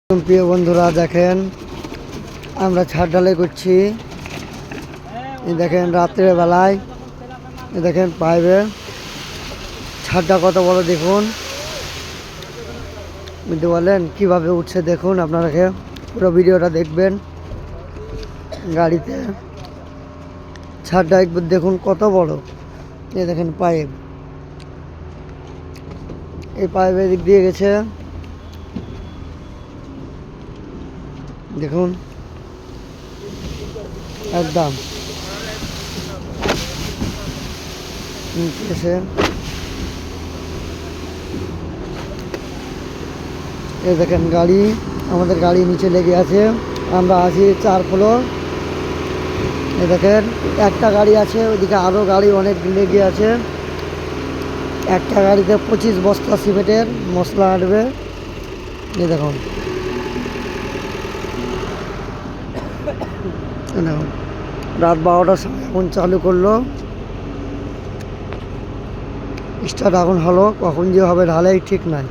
প্রিয় বন্ধুরা দেখেন আমরা ছাদ ঢালাই করছি। দেখেন রাত্রের বেলায় দেখেন পাইবে ছাদটা কত বড় দেখুন, বুঝতে পারলেন কিভাবে উঠছে দেখুন। আপনারাকে পুরো ভিডিওটা দেখবেন। গাড়িতে ছাদটা একবার দেখুন কত বড়। এই দেখেন পাইপ, এই পাইপের দিক দিয়ে গেছে দেখুন একদম এসে এই দেখেন গাড়ি, আমাদের গাড়ি নিচে লেগে আছে। আমরা আছি 4 ফ্লোর। এই দেখেন একটা গাড়ি আছে, ওইদিকে আরও গাড়ি অনেক লেগে আছে। একটা গাড়িতে 25 বস্তা সিমেন্টের মশলা আনবে। এই দেখুন রাত 12টার সময় এখন চালু করলো, স্টার্ট এখন হলো, কখন যে হবে ঢালাই ঠিক নাই।